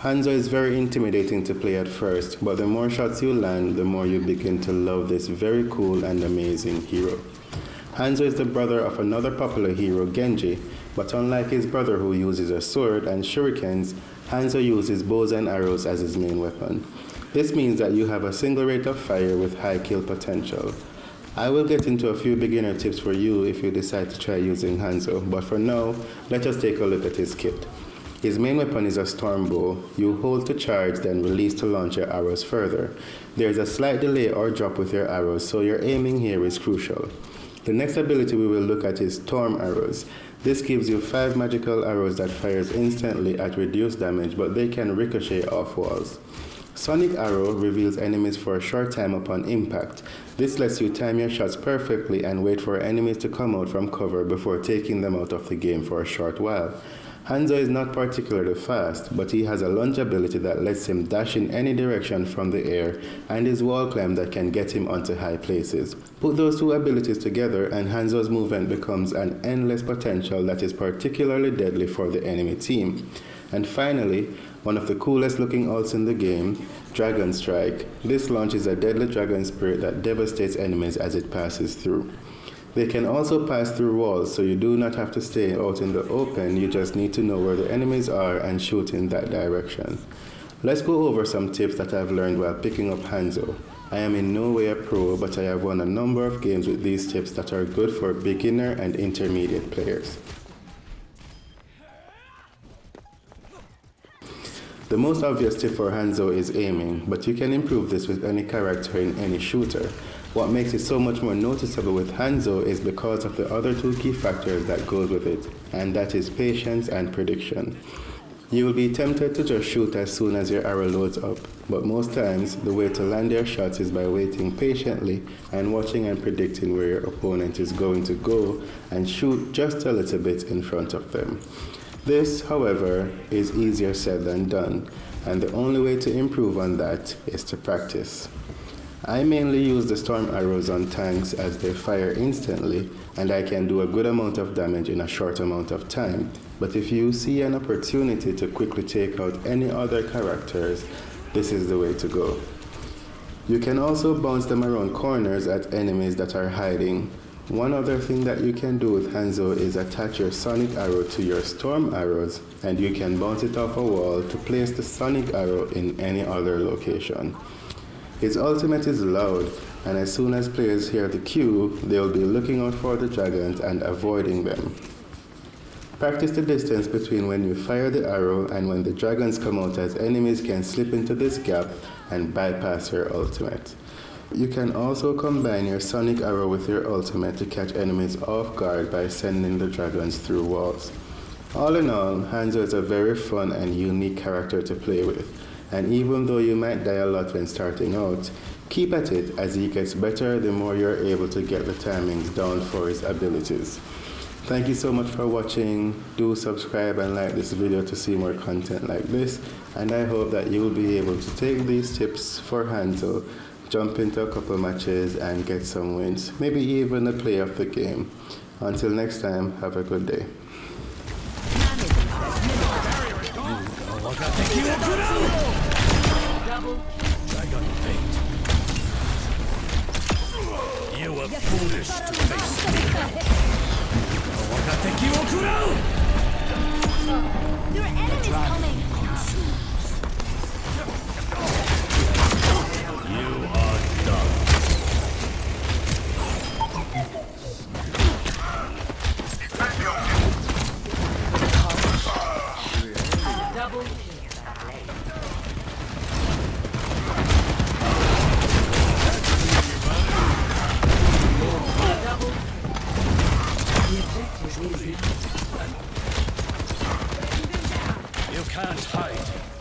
Hanzo is very intimidating to play at first, but the more shots you land, the more you begin to love this very cool and amazing hero. Hanzo is the brother of another popular hero, Genji, but unlike his brother who uses a sword and shurikens, Hanzo uses bows and arrows as his main weapon. This means that you have a single rate of fire with high kill potential. I will get into a few beginner tips for you if you decide to try using Hanzo, but for now, let us take a look at his kit. His main weapon is a storm bow. You hold to charge, then release to launch your arrows further. There is a slight delay or drop with your arrows, so your aiming here is crucial. The next ability we will look at is storm arrows. This gives you 5 magical arrows that fires instantly at reduced damage, but they can ricochet off walls. Sonic arrow reveals enemies for a short time upon impact. This lets you time your shots perfectly and wait for enemies to come out from cover before taking them out of the game for a short while. Hanzo is not particularly fast, but he has a lunge ability that lets him dash in any direction from the air and his wall climb that can get him onto high places. Put those two abilities together and Hanzo's movement becomes an endless potential that is particularly deadly for the enemy team. And finally, one of the coolest looking ults in the game, Dragon Strike. This launches a deadly dragon spirit that devastates enemies as it passes through. They can also pass through walls, so you do not have to stay out in the open, you just need to know where the enemies are and shoot in that direction. Let's go over some tips that I've learned while picking up Hanzo. I am in no way a pro, but I have won a number of games with these tips that are good for beginner and intermediate players. The most obvious tip for Hanzo is aiming, but you can improve this with any character in any shooter. What makes it so much more noticeable with Hanzo is because of the other two key factors that goes with it, and that is patience and prediction. You will be tempted to just shoot as soon as your arrow loads up, but most times the way to land your shots is by waiting patiently and watching and predicting where your opponent is going to go and shoot just a little bit in front of them. This, however, is easier said than done, and the only way to improve on that is to practice. I mainly use the storm arrows on tanks as they fire instantly and I can do a good amount of damage in a short amount of time, but if you see an opportunity to quickly take out any other characters, this is the way to go. You can also bounce them around corners at enemies that are hiding. One other thing that you can do with Hanzo is attach your sonic arrow to your storm arrows and you can bounce it off a wall to place the sonic arrow in any other location. His ultimate is loud, and as soon as players hear the cue, they will be looking out for the dragons and avoiding them. Practice the distance between when you fire the arrow and when the dragons come out, as enemies can slip into this gap and bypass your ultimate. You can also combine your sonic arrow with your ultimate to catch enemies off guard by sending the dragons through walls. All in all, Hanzo is a very fun and unique character to play with. And even though you might die a lot when starting out, keep at it as he gets better the more you're able to get the timings down for his abilities. Thank you so much for watching. Do subscribe and like this video to see more content like this, and I hope that you will be able to take these tips for Hanzo, jump into a couple matches and get some wins, maybe even a play of the game. Until next time, have a good day. You were foolish to face me. Your enemy's coming! You are done. Double You can't hide.